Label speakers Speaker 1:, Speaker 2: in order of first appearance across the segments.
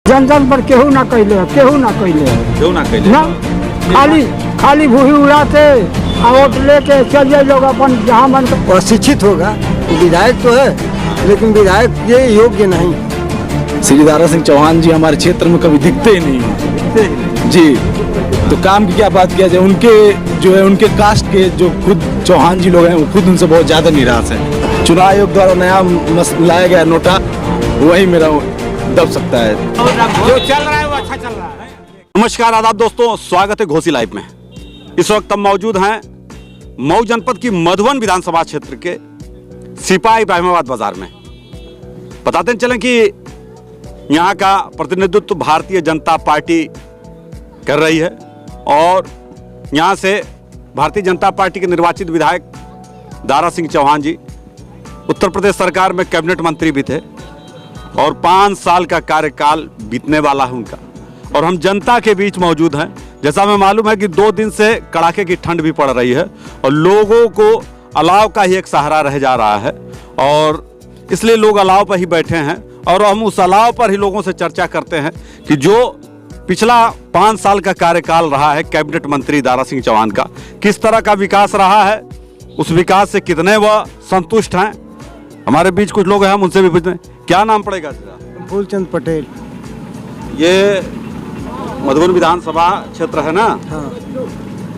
Speaker 1: जन जन पर केहू ना कैले ना खाली भूही उड़ाते वोट लेके चल जाए लोग अपन जहाँ मन।
Speaker 2: अशिक्षित होगा, विधायक तो है लेकिन विधायक ये योग्य नहीं।
Speaker 3: श्री दारा सिंह चौहान जी हमारे क्षेत्र में कभी दिखते ही नहीं जी। तो काम की क्या बात किया जाए, उनके जो है उनके कास्ट के जो खुद चौहान जी लोग हैं वो खुद उनसे बहुत ज्यादा निराश है। चुनाव आयोग द्वारा नया लाया गया नोटा वही मेरा दब सकता है।
Speaker 1: जो चल रहा है वो अच्छा चल रहा है।
Speaker 4: नमस्कार आदाब दोस्तों, स्वागत है घोसी लाइव में। इस वक्त हम मौजूद हैं मऊ जनपद की मधुबन विधानसभा क्षेत्र के सिपाही इब्राहिमाबाद बाजार में। बताते चलें कि यहाँ का प्रतिनिधित्व भारतीय जनता पार्टी कर रही है और यहाँ से भारतीय जनता पार्टी के निर्वाचित विधायक दारा सिंह चौहान जी उत्तर प्रदेश सरकार में कैबिनेट मंत्री भी थे और 5 साल का कार्यकाल बीतने वाला है उनका। और हम जनता के बीच मौजूद हैं। जैसा हमें मालूम है कि 2 दिन से कड़ाके की ठंड भी पड़ रही है और लोगों को अलाव का ही एक सहारा रह जा रहा है और इसलिए लोग अलाव पर ही बैठे हैं। और हम उस अलाव पर ही लोगों से चर्चा करते हैं कि जो पिछला 5 साल का कार्यकाल रहा है कैबिनेट मंत्री दारा सिंह चौहान का, किस तरह का विकास रहा है, उस विकास से कितने वह संतुष्ट हैं। हमारे बीच कुछ लोग हैं, हम उनसे भी पूछते हैं। क्या नाम पड़ेगा?
Speaker 2: फूलचंद पटेल।
Speaker 4: ये मधुबन विधानसभा क्षेत्र है ना?
Speaker 2: हाँ।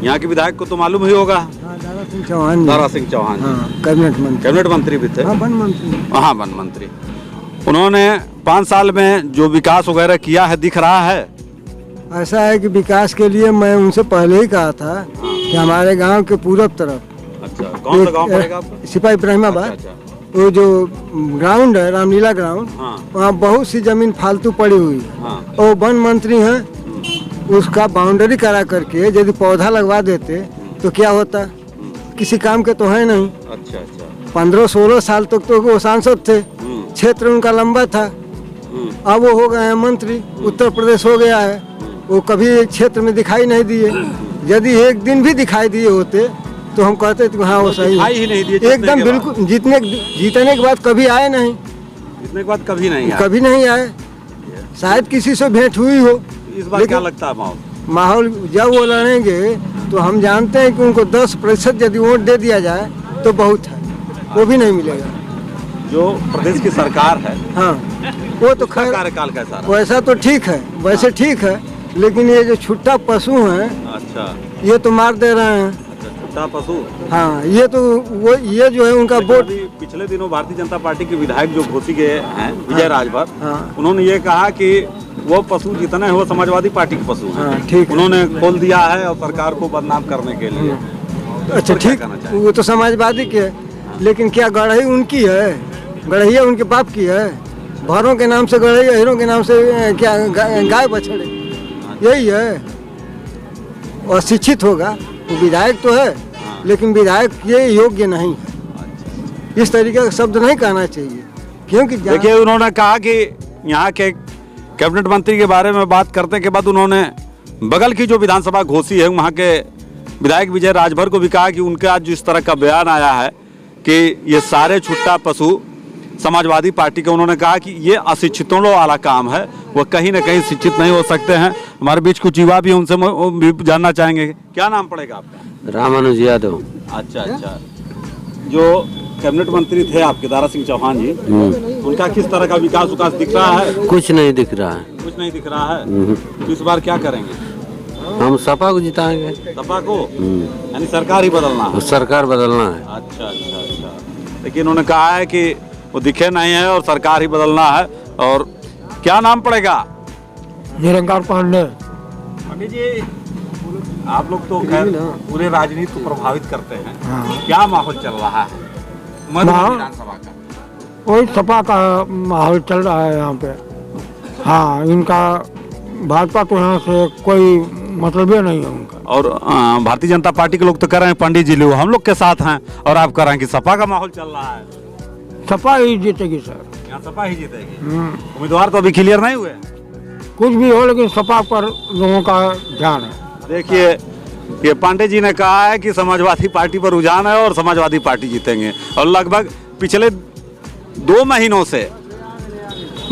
Speaker 4: यहाँ के विधायक को तो मालूम ही होगा।
Speaker 2: हाँ, दारा सिंह चौहान।
Speaker 4: दारा सिंह चौहान।
Speaker 2: हाँ, कैबिनेट मंत्री
Speaker 4: भी थे।
Speaker 2: हाँ, वन मंत्री।
Speaker 4: हाँ, वन मंत्री। उन्होंने 5 साल में जो विकास वगैरह किया है दिख रहा है।
Speaker 2: ऐसा है कि विकास के लिए मैं उनसे पहले ही कहा था कि हमारे गांव के पूरब तरफ।
Speaker 4: अच्छा, कौन सा गांव पड़ेगा आपका?
Speaker 2: सिपाही इब्राहिमाबाद।
Speaker 4: अच्छा।
Speaker 2: वो जो ग्राउंड है रामलीला ग्राउंड,
Speaker 4: हाँ।
Speaker 2: वहाँ बहुत सी जमीन फालतू पड़ी हुई है।
Speaker 4: हाँ।
Speaker 2: और वन मंत्री हैं, उसका बाउंड्री करा करके यदि पौधा लगवा देते तो क्या होता? किसी काम के तो है नहीं।
Speaker 4: अच्छा अच्छा।
Speaker 2: 15-16 साल तक तो वो सांसद थे, क्षेत्र उनका लंबा था। अब वो हो गए हैं मंत्री, उत्तर प्रदेश हो गया है। वो कभी क्षेत्र में दिखाई नहीं दिए। यदि एक दिन भी दिखाई दिए होते तो हम कहते थे हाँ वो सही
Speaker 4: दिखाई ही नहीं दिए।
Speaker 2: एकदम बिल्कुल जीतने के बाद कभी आए नहीं।
Speaker 4: जीतने के बाद कभी नहीं
Speaker 2: आए। शायद किसी से भेंट हुई हो।
Speaker 4: इस बार क्या लगता है
Speaker 2: माहौल जब वो लड़ेंगे तो हम जानते हैं कि उनको 10% यदि वोट दे दिया जाए तो बहुत है, वो भी नहीं मिलेगा।
Speaker 4: जो प्रदेश की सरकार है,
Speaker 2: हाँ, वो तो खैर
Speaker 4: कार्यकाल कैसा रहा?
Speaker 2: वैसा तो ठीक है, वैसे ठीक है, लेकिन ये जो छुट्टा पशु हैं,
Speaker 4: अच्छा, ये
Speaker 2: तो मार दे रहे हैं।
Speaker 4: छुट्टा पशु।
Speaker 2: हाँ, ये जो है उनका वोट।
Speaker 4: पिछले दिनों भारतीय जनता पार्टी के विधायक जो घोसी गए हैं विजय राजभर,
Speaker 2: हाँ।
Speaker 4: उन्होंने ये कहा कि वो पशु जितने हैं वो समाजवादी पार्टी के पशु हैं।
Speaker 2: हाँ, ठीक है।
Speaker 4: उन्होंने खोल दिया है और सरकार को बदनाम करने के लिए।
Speaker 2: अच्छा ठीक, वो तो समाजवादी के है, लेकिन क्या गढ़ई उनकी है? गढ़ैया उनके बाप की है। भरों के नाम से गढ़ैया, हीरों के नाम से क्या गाय बछड़े, यही है। अशिक्षित होगा, वो विधायक तो है लेकिन विधायक ये योग्य नहीं है। इस तरीके का शब्द नहीं कहना चाहिए, क्योंकि
Speaker 4: देखिए उन्होंने कहा कि यहाँ के कैबिनेट मंत्री के बारे में बात करने के बाद उन्होंने बगल की जो विधानसभा घोसी है वहाँ के विधायक विजय राजभर को भी कहा कि उनके आज जिस तरह का बयान आया है कि ये सारे छुट्टा पशु समाजवादी पार्टी के, उन्होंने कहा कि ये अशिक्षितों वाला काम है, वो कहीं ना कहीं शिक्षित नहीं हो सकते हैं। हमारे बीच कुछ युवा भी, उनसे भी जानना चाहेंगे। क्या नाम पड़ेगा आपका?
Speaker 5: रामानुज यादव।
Speaker 4: अच्छा अच्छा। जो कैबिनेट मंत्री थे आपके दारा सिंह चौहान जी, उनका किस तरह का विकास दिख रहा है?
Speaker 5: कुछ नहीं दिख रहा है।
Speaker 4: कुछ नहीं दिख रहा है। तो इस बार क्या करेंगे?
Speaker 5: हम सपा को जिताएंगे।
Speaker 4: सपा को? यानी सरकार ही बदलना है?
Speaker 5: सरकार बदलना है।
Speaker 4: अच्छा अच्छा अच्छा। लेकिन उन्होंने कहा है कि वो दिखे नहीं है और सरकार ही बदलना है। और क्या नाम पड़ेगा?
Speaker 1: निरंकार पांडे।
Speaker 4: पंडित जी, आप लोग तो खैर पूरे राजनीति को प्रभावित करते हैं।
Speaker 1: हाँ।
Speaker 4: क्या माहौल चल रहा है मधुबन विधानसभा का?
Speaker 1: वही सपा का माहौल चल रहा है यहाँ पे। हाँ, इनका भाजपा तो यहाँ से कोई मतलब ही नहीं है उनका।
Speaker 4: और भारतीय जनता पार्टी के लोग तो कह रहे हैं पंडित जी लोग हम लोग के साथ हैं, और आप कह रहे हैं कि सपा का माहौल चल रहा है।
Speaker 1: सपा ही जीतेगी सर।
Speaker 4: यहाँ सपा ही जीतेगी। उम्मीदवार तो अभी क्लियर नहीं हुए।
Speaker 1: कुछ भी हो लेकिन सपा पर लोगों का ध्यान है।
Speaker 4: देखिए, ये पांडे जी ने कहा है कि समाजवादी पार्टी पर रुझान है और समाजवादी पार्टी जीतेंगे। और लगभग पिछले 2 महीनों से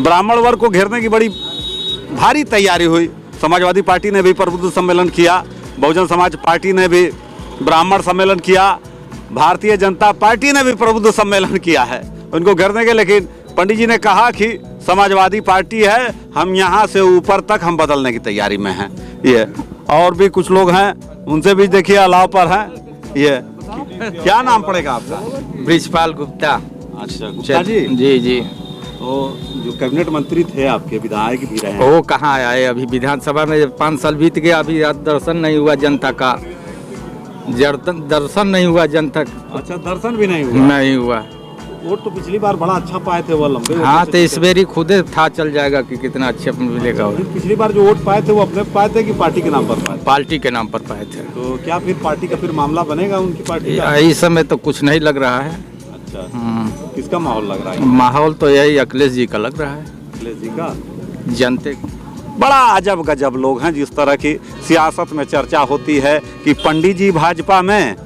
Speaker 4: ब्राह्मण वर्ग को घेरने की बड़ी भारी तैयारी हुई। समाजवादी पार्टी ने भी प्रबुद्ध सम्मेलन किया, बहुजन समाज पार्टी ने भी ब्राह्मण सम्मेलन किया, भारतीय जनता पार्टी ने भी प्रबुद्ध सम्मेलन किया है उनको घेरने के। लेकिन पंडित जी ने कहा कि समाजवादी पार्टी है, हम यहाँ से ऊपर तक हम बदलने की तैयारी में हैं। ये और भी कुछ लोग हैं, उनसे भी देखिए अलाव पर हैं। ये क्या नाम पड़ेगा आपका?
Speaker 6: ब्रिजपाल गुप्ता।
Speaker 4: अच्छा गुप्ता जी।
Speaker 6: जी जी।
Speaker 4: तो जो कैबिनेट मंत्री थे आपके, विधायक भी रहे हैं।
Speaker 6: वो कहाँ आए? अभी विधानसभा में 5 साल बीत गया, अभी दर्शन नहीं हुआ जनता का। दर्शन नहीं हुआ जनता का।
Speaker 4: अच्छा दर्शन भी नहीं हुआ?
Speaker 6: नहीं हुआ।
Speaker 4: वोट तो पिछली बार बड़ा अच्छा पाए थे वो लंबे।
Speaker 6: हाँ तो इस बार ही खुद था चल जाएगा कि कितना अच्छा मिलेगा।
Speaker 4: पिछली बार जो वोट पाए थे वो अपने पाए थे कि पार्टी के नाम पर पाए?
Speaker 6: पार्टी के नाम पर पाए थे।
Speaker 4: तो क्या फिर पार्टी का फिर मामला बनेगा उनकी पार्टी का?
Speaker 6: इस समय तो कुछ नहीं लग रहा है।
Speaker 4: अच्छा किसका माहौल लग रहा है?
Speaker 6: माहौल तो यही अखिलेश जी का लग रहा है।
Speaker 4: अखिलेश जी का?
Speaker 6: जनते
Speaker 4: बड़ा अजब गजब लोग हैं। जिस तरह की सियासत में चर्चा होती है कि पंडित जी भाजपा में,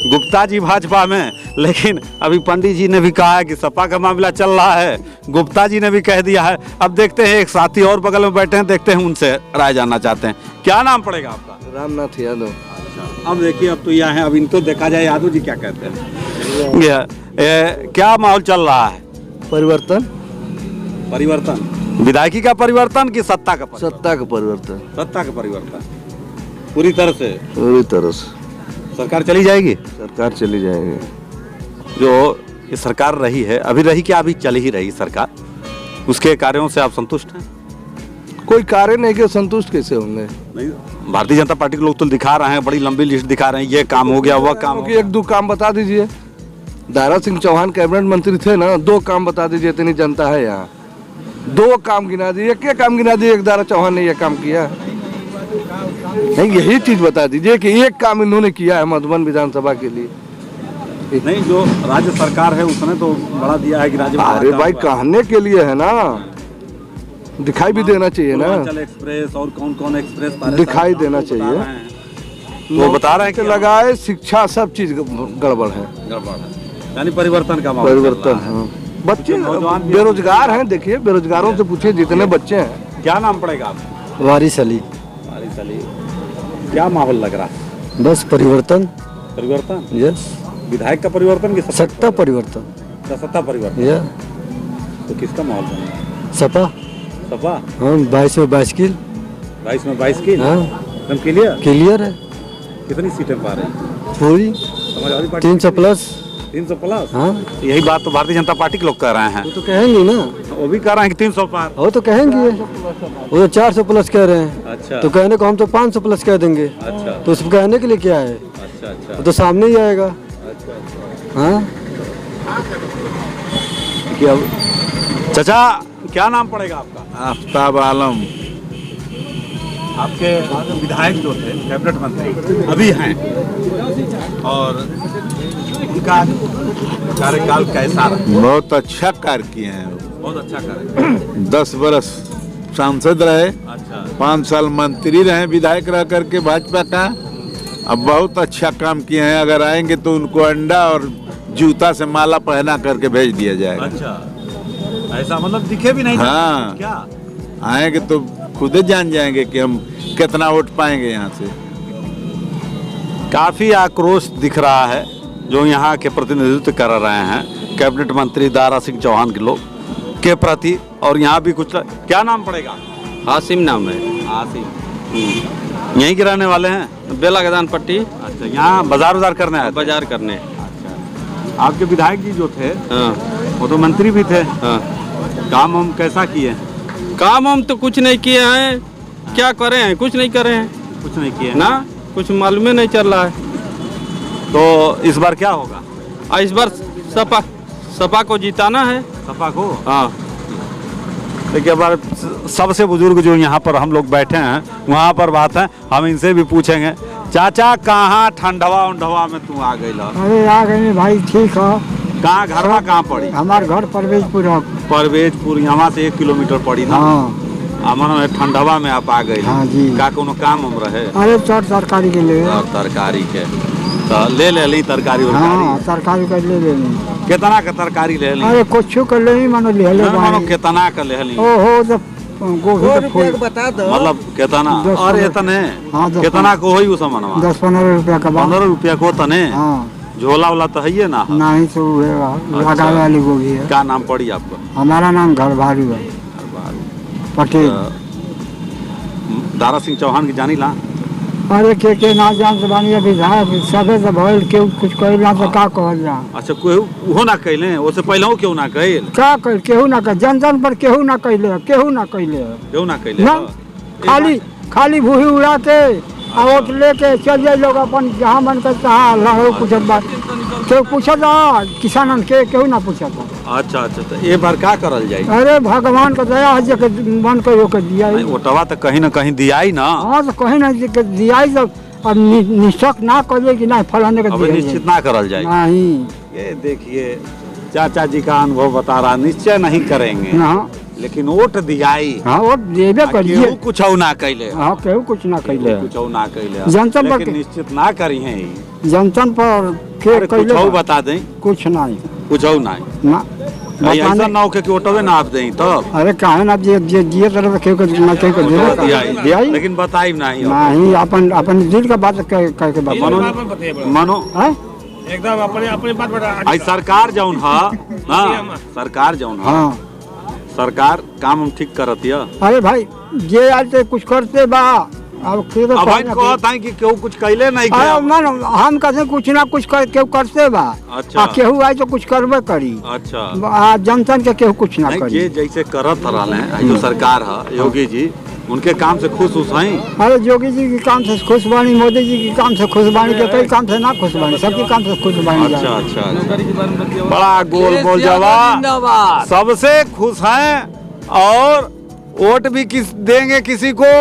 Speaker 4: गुप्ता जी भाजपा में, लेकिन अभी पंडित जी ने भी कहा है कि सपा का मामला चल रहा है, गुप्ता जी ने भी कह दिया है। अब देखते हैं, एक साथी और बगल में बैठे हैं, देखते हैं उनसे राय जानना चाहते हैं। क्या नाम पड़ेगा आपका?
Speaker 2: रामनाथ यादव।
Speaker 4: अब देखिए, अब तो यह है, अब इनको देखा जाए। यादव जी क्या कहते हैं? क्या माहौल चल रहा है?
Speaker 2: परिवर्तन।
Speaker 4: परिवर्तन विधायकी का परिवर्तन कि सत्ता का परिवर्तन?
Speaker 2: सत्ता का परिवर्तन।
Speaker 4: सत्ता का परिवर्तन पूरी तरह से।
Speaker 2: पूरी तरह से
Speaker 4: सरकार चली जाएगी?
Speaker 2: सरकार चली जाएगी।
Speaker 4: जो ये सरकार रही है, अभी रही क्या, अभी चल ही रही सरकार, उसके कार्यों से आप संतुष्ट हैं?
Speaker 2: कोई कार्य नहीं के संतुष्ट कैसे होंगे?
Speaker 4: नहीं, भारतीय जनता पार्टी के लोग तो दिखा रहे हैं, बड़ी लंबी लिस्ट दिखा रहे हैं, ये काम हो गया, वह काम हो गया।
Speaker 2: 1-2 काम बता दीजिए। दारा सिंह चौहान कैबिनेट मंत्री थे ना, 2 काम बता दीजिए, इतनी जनता है यहाँ। 2 काम गिना दीजिए, एक काम गिना दीजिए, एक दारा चौहान ने ये काम किया नहीं, यही चीज बता दीजिए कि एक काम इन्होंने किया है मधुबन विधानसभा के लिए।
Speaker 4: नहीं, जो राज्य सरकार है उसने तो बड़ा दिया है कि राज्य।
Speaker 2: अरे भाई कहने के लिए है ना, दिखाई भी देना चाहिए ना।
Speaker 4: एक्सप्रेस और कौन कौन एक्सप्रेस
Speaker 2: दिखाई देना चाहिए।
Speaker 4: वो बता रहे हैं कि
Speaker 2: लगाए शिक्षा सब चीज गड़बड़ है।
Speaker 4: गड़बड़ है, यानी परिवर्तन का माहौल
Speaker 2: परिवर्तन है। बच्चे बेरोजगार हैं, देखिए बेरोजगारों से पूछिए जितने बच्चे हैं।
Speaker 4: क्या नाम पड़ेगा आपको?
Speaker 2: वारिस अली।
Speaker 4: वारिस अली। क्या माहौल लग रहा है?
Speaker 2: बस परिवर्तन।
Speaker 4: परिवर्तन?
Speaker 2: यस।
Speaker 4: विधायक का परिवर्तन कि
Speaker 2: सत्ता परिवर्तन?
Speaker 4: सत्ता परिवर्तन।
Speaker 2: या
Speaker 4: तो किसका माहौल बनेगा?
Speaker 2: सपा।
Speaker 4: सपा?
Speaker 2: हाँ 22 में 22 की।
Speaker 4: 22 में 22 की?
Speaker 2: हाँ
Speaker 4: एकदम क्लियर?
Speaker 2: क्लियर है।
Speaker 4: कितनी सीटें पा रही?
Speaker 2: पूरी
Speaker 4: समाजवादी पार्टी
Speaker 2: 300 प्लस।
Speaker 4: 300 प्लस?
Speaker 2: हाँ
Speaker 4: यही बात तो भारतीय जनता पार्टी के लोग कह रहे हैं।
Speaker 2: वो तो कहेंगे ना,
Speaker 4: वो भी कह रहे हैं कि 300 पार।
Speaker 2: वो तो कहेंगे, वो तो 400 प्लस कह रहे हैं।
Speaker 4: अच्छा।
Speaker 2: तो कहने को हम तो 500 प्लस कह देंगे।
Speaker 4: अच्छा।
Speaker 2: तो उसको कहने के लिए क्या है?
Speaker 4: अच्छा अच्छा।
Speaker 2: वो तो सामने ही आएगा।
Speaker 4: अच्छा।
Speaker 2: हाँ
Speaker 4: क्या चाचा, क्या नाम पड़ेगा आपका?
Speaker 3: आफ्ताब आलम।
Speaker 4: आपके विधायक जो थे, कैबिनेट मंत्री अभी हैं, और उनका कार्यकाल कैसा रहा?
Speaker 3: बहुत अच्छा कार्य किए हैं।
Speaker 4: बहुत अच्छा कार्य।
Speaker 3: 10 बरस सांसद रहे,
Speaker 4: अच्छा।
Speaker 3: 5 साल मंत्री रहे विधायक रह करके भाजपा का। अब बहुत अच्छा काम किए हैं। अगर आएंगे तो उनको अंडा और जूता से माला पहना करके भेज दिया जाएगा।
Speaker 4: अच्छा, ऐसा मतलब दिखे भी नहीं?
Speaker 3: हाँ।
Speaker 4: क्या
Speaker 3: आएंगे तो खुद ही जान जाएंगे कि हम कितना वोट पाएंगे यहाँ से।
Speaker 4: काफी आक्रोश दिख रहा है जो यहाँ के प्रतिनिधित्व कर रहे हैं कैबिनेट मंत्री दारा सिंह चौहान के लोग के प्रति। और यहाँ भी कुछ, क्या नाम पड़ेगा?
Speaker 6: हासिम नाम है।
Speaker 4: हासिम। यहीं के रहने वाले हैं?
Speaker 6: बेला गदान पट्टी।
Speaker 4: अच्छा, यहाँ बाजार करने आए थे?
Speaker 6: बाजार करने।
Speaker 4: अच्छा। आपके विधायक जी जो थे,
Speaker 6: हाँ
Speaker 4: वो तो मंत्री भी थे।
Speaker 6: हाँ।
Speaker 4: काम हम कैसा किए?
Speaker 6: काम हम तो कुछ नहीं किए हैं, क्या करे हैं? कुछ नहीं करे हैं।
Speaker 4: कुछ नहीं किए
Speaker 6: ना, कुछ मालूम नहीं चल रहा है।
Speaker 4: तो इस बार क्या होगा?
Speaker 6: इस बार सपा को जिताना है।
Speaker 4: सपा को?
Speaker 6: हाँ।
Speaker 4: देखिए, हमारे सबसे बुजुर्ग जो यहाँ पर हम लोग बैठे हैं, वहाँ पर बात है, हम इनसे भी पूछेंगे। चाचा, कहाँ ठंडवा उंडवा में तू आ गई?
Speaker 1: अरे आ गए भाई, ठीक है।
Speaker 4: कहाँ घरवा कहाँ पड़ी?
Speaker 1: हमार घर परवेजपुर।
Speaker 4: परवेजपुर यहाँ से 1 किलोमीटर पड़ी ना।
Speaker 1: हाँ।
Speaker 4: हमारा ठंडवा में आप आ गई।
Speaker 1: हाँ जी।
Speaker 4: का कोनो काम हम रहे?
Speaker 1: अरे चट तरकारी के लिए।
Speaker 4: और तरकारी के तो ले ली तरकारी।
Speaker 1: हाँ तरकारी कर ले लेनी।
Speaker 4: कितना का तरकारी ले ली?
Speaker 1: अरे कुछ कर ले मानो ले ले
Speaker 4: मानो कितना का ले ली?
Speaker 1: ओहो, जब गोभी तो फूल
Speaker 2: बता दो।
Speaker 4: मतलब कितना
Speaker 1: 10
Speaker 4: और
Speaker 1: 15
Speaker 4: इतने
Speaker 1: हाँ, 10
Speaker 4: कितना को होई उस मनवा
Speaker 1: 10-15 रुपया का बाद
Speaker 4: 15 रुपया को तने
Speaker 1: हाँ
Speaker 4: झोला वाला तो है ही ना
Speaker 1: नहीं तो लगा वाली गोभी है।
Speaker 4: क्या नाम पड़ी आपका?
Speaker 1: हमारा नाम घर भारी है पटेल।
Speaker 4: दारा सिंह चौहान की जानी ला
Speaker 1: अरे के ना जान से बानी विधायक सबे से भइल के कुछ कहल ना तो का कहल जा।
Speaker 4: अच्छा कोई उहो ना कहले उससे पहले हो क्यों ना कहल
Speaker 1: का कह केहू ना कह जन पर केहू ना कहले केहू ना कहले
Speaker 4: क्यों ना कहले
Speaker 1: ना खाली भूही उड़ा के आ वोट लेके चल जाए लोग अपन जहाँ मन कर तहाँ लड़ो पूछत बात केहू पूछत किसानन के केहू ना पूछत।
Speaker 4: अच्छा अच्छा तो ये बार क्या करल जाए?
Speaker 1: अरे भगवान का दया है जे मन करो के दिया
Speaker 4: नहीं, वोटवा तो कहीं ना कहीं दिया ही ना।
Speaker 1: हाँ तो कहीं ना दिया ही तो अब निश्चक ना करिए कि नहीं फलाने का
Speaker 4: अब निश्चित ना करल जाए।
Speaker 1: नहीं
Speaker 4: ये देखिए चाचा जी का अनुभव बता रहा, निश्चय नहीं करेंगे
Speaker 1: हाँ
Speaker 4: लेकिन वोट दियाई।
Speaker 1: हाँ वोट देबे करिए।
Speaker 4: केहू कुछ ना कैले
Speaker 1: हाँ केहू कुछ ना कैले
Speaker 4: कुछ ना कैले
Speaker 1: जनता पर
Speaker 4: लेकिन निश्चित ना करी है
Speaker 1: जनतन पर के
Speaker 4: कुछ
Speaker 1: कैले
Speaker 4: बता दें
Speaker 1: कुछ नहीं
Speaker 4: कुछ ना
Speaker 1: ना
Speaker 4: ऐसा ना हो कि वोटवे ना आप दें तो
Speaker 1: अरे काहे ना जे तरह केहू के ना केहू के देबे दिया
Speaker 4: लेकिन बताई नहीं
Speaker 1: नहीं अपन दिल का बात कह के बात
Speaker 4: मनो
Speaker 1: हैं
Speaker 7: एकदम अपने बात बता।
Speaker 4: आई सरकार जौन हाँ सरकार जौन
Speaker 1: हाँ
Speaker 4: सरकार काम हम ठीक करत है।
Speaker 1: अरे भाई जे आते कुछ करते बा अब के तो
Speaker 4: अब भाई कहत है कि केहू कुछ कैले नहीं
Speaker 1: अरे
Speaker 4: किया।
Speaker 1: मन हम कहते कुछ ना कुछ कर केहू करते बा
Speaker 4: अच्छा।
Speaker 1: आ केहू आई तो कुछ करबे करी
Speaker 4: अच्छा
Speaker 1: आ जनतन के केहू कुछ ना
Speaker 4: नहीं
Speaker 1: करी।
Speaker 4: ये जैसे करत रहले हैं जो सरकार है योगी जी उनके काम से खुश हैं।
Speaker 1: अरे योगी जी के काम से खुश बानी, मोदी जी के काम से खुश बानी, के कई काम से ना खुश बानी, सबके काम से खुश बानी।
Speaker 4: अच्छा अच्छा बड़ा गोल बोल जवाब सबसे खुश हैं और वोट भी किस देंगे किसी को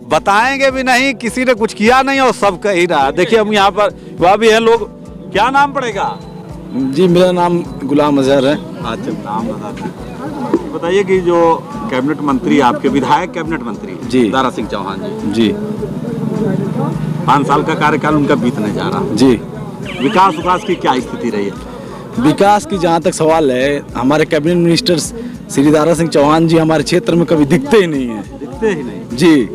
Speaker 4: बताएंगे भी नहीं, किसी ने कुछ किया नहीं और सब कह ही रहा। देखिए हम यहाँ पर वह भी है लोग। क्या नाम पड़ेगा?
Speaker 3: जी मेरा नाम गुलाम अजहर है।
Speaker 4: अच्छा नाम बताइए कि जो कैबिनेट मंत्री आपके विधायक कैबिनेट मंत्री
Speaker 3: जी
Speaker 4: दारा सिंह चौहान
Speaker 3: जी
Speaker 4: 5 साल का कार्यकाल उनका बीतने जा रहा
Speaker 3: जी
Speaker 4: विकास की क्या स्थिति रही है?
Speaker 3: विकास की जहाँ तक सवाल है, हमारे कैबिनेट मिनिस्टर श्री दारा सिंह चौहान जी हमारे क्षेत्र में कभी दिखते ही नहीं है।
Speaker 4: दिखते ही नहीं
Speaker 3: जी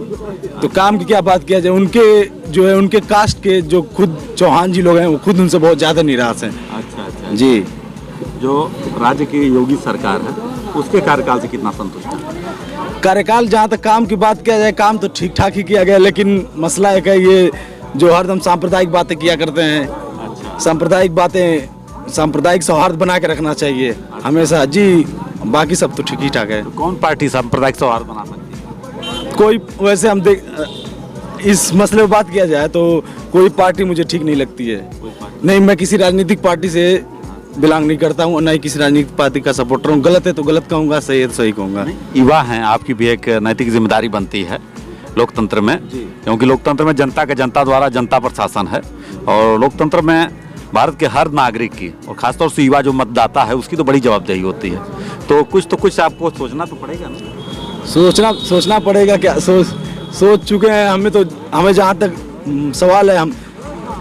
Speaker 3: तो काम की क्या बात किया जाए, उनके जो है उनके कास्ट के जो खुद चौहान जी लोग हैं वो खुद उनसे बहुत ज़्यादा निराश हैं।
Speaker 4: अच्छा अच्छा
Speaker 3: जी
Speaker 4: जो राज्य की योगी सरकार है उसके कार्यकाल से कितना संतुष्ट है?
Speaker 3: कार्यकाल जहाँ तक काम की बात किया जाए, काम तो ठीक ठाक ही किया गया, लेकिन मसला है कि ये जो हरदम सांप्रदायिक बातें किया करते हैं।
Speaker 4: अच्छा
Speaker 3: सांप्रदायिक बातें, सांप्रदायिक सौहार्द बना के रखना चाहिए हमेशा। जी बाकी सब तो ठीक ही ठाक है।
Speaker 4: तो कौन पार्टी सांप्रदायिक सौहार्द बना सकती है?
Speaker 3: कोई वैसे हम देख इस मसले पर बात किया जाए तो कोई पार्टी मुझे ठीक नहीं लगती है। नहीं, मैं किसी राजनीतिक पार्टी से बिलोंग नहीं करता हूँ, न ही किसी राजनीतिक पार्टी का सपोर्टर हूँ। गलत है तो गलत कहूँगा, सही है तो सही कहूँगा।
Speaker 4: युवा हैं, आपकी भी एक नैतिक जिम्मेदारी बनती है लोकतंत्र में, क्योंकि लोकतंत्र में जनता के जनता द्वारा जनता पर शासन है और लोकतंत्र में भारत के हर नागरिक की और खासतौर से युवा जो मतदाता है उसकी तो बड़ी जवाबदेही होती है। तो कुछ आपको सोचना तो पड़ेगा ना।
Speaker 3: सोचना पड़ेगा क्या, सोच चुके हैं। हमें जहाँ तक सवाल है,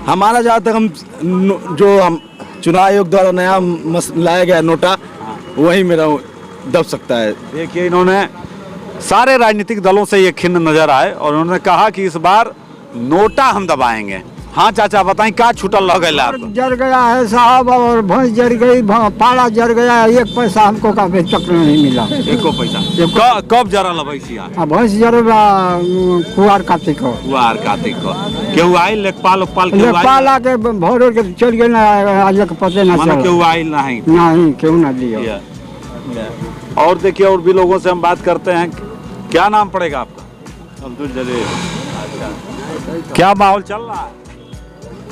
Speaker 3: हमारा जहाँ तक हम चुनाव आयोग द्वारा नया लाया गया नोटा, वही मेरा दब सकता है।
Speaker 4: देखिए इन्होंने सारे राजनीतिक दलों से ये खिन्न नजर आए और उन्होंने कहा कि इस बार नोटा हम दबाएंगे। हाँ चाचा बताएं क्या छूटल लग गया आपको?
Speaker 1: जर गया है साहब और भैंस जर गई, पाड़ा जर गया, 1 पैसा हमको का अभी तक नहीं मिला।
Speaker 4: एको पैसा कब जरा लभैसिया
Speaker 1: भैंस जर कुआर कार्तिक को
Speaker 4: केहू आइल लेखपाल
Speaker 1: आके भोर के चल गए ना, आज के पते ना चला।
Speaker 4: केहू आइल नहीं
Speaker 1: क्यों ना दिया।
Speaker 4: और देखिए और भी लोगों से हम बात करते हैं। क्या नाम पड़ेगा आपका?
Speaker 8: अब्दुल जलील।
Speaker 4: क्या माहौल चल रहा है?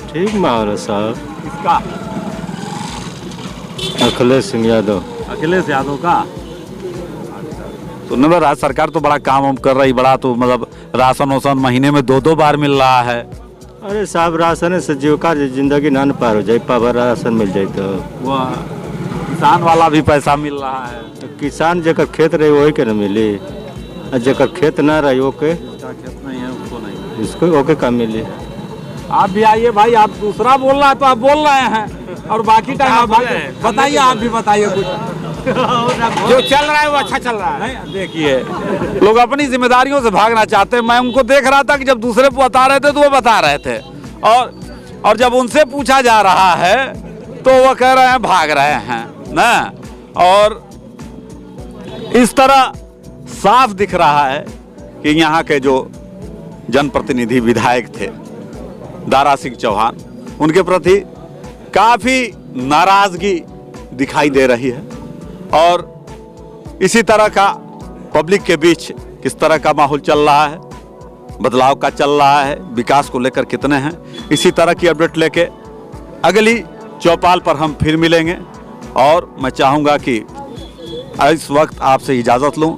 Speaker 8: ठीक माहौल है साहब।
Speaker 4: किसका?
Speaker 8: अखिलेश यादव।
Speaker 4: अखिलेश यादव का? सुनने में राज्य सरकार तो बड़ा काम हम कर रही, बड़ा तो मतलब राशन वासन महीने में 2-2 बार मिल रहा है।
Speaker 8: अरे साहब राशन से जीविका जिंदगी ना पार हो जाए, पावर राशन मिल जाए तो
Speaker 4: वह किसान वाला भी पैसा मिल रहा है।
Speaker 8: तो किसान जकर खेत रहे वही के न मिली, और जकर खेत ना रहे ओके
Speaker 4: खेत नहीं है उसको नहीं,
Speaker 8: इसको ओके का मिली।
Speaker 4: आप भी आइए भाई, आप दूसरा बोल रहा है तो आप बोल रहे हैं और बाकी टाइम आप बताइए, आप भी बताइए कुछ।
Speaker 7: जो चल रहा है वो अच्छा चल रहा है।
Speaker 4: नहीं देखिए, लोग अपनी जिम्मेदारियों से भागना चाहते हैं। मैं उनको देख रहा था कि जब दूसरे को बता रहे थे तो वो बता रहे थे, और जब उनसे पूछा जा रहा है तो वो कह रहे हैं भाग रहे हैं ना। और इस तरह साफ दिख रहा है कि यहाँ के जो जनप्रतिनिधि विधायक थे दारा सिंह चौहान, उनके प्रति काफ़ी नाराज़गी दिखाई दे रही है। और इसी तरह का पब्लिक के बीच किस तरह का माहौल चल रहा है, बदलाव का चल रहा है, विकास को लेकर कितने हैं, इसी तरह की अपडेट लेके अगली चौपाल पर हम फिर मिलेंगे। और मैं चाहूँगा कि इस वक्त आपसे इजाज़त लूँ।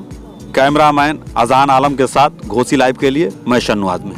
Speaker 4: कैमरामैन अजान आलम के साथ घोसी लाइव के लिए मैं शन्नू आदमी।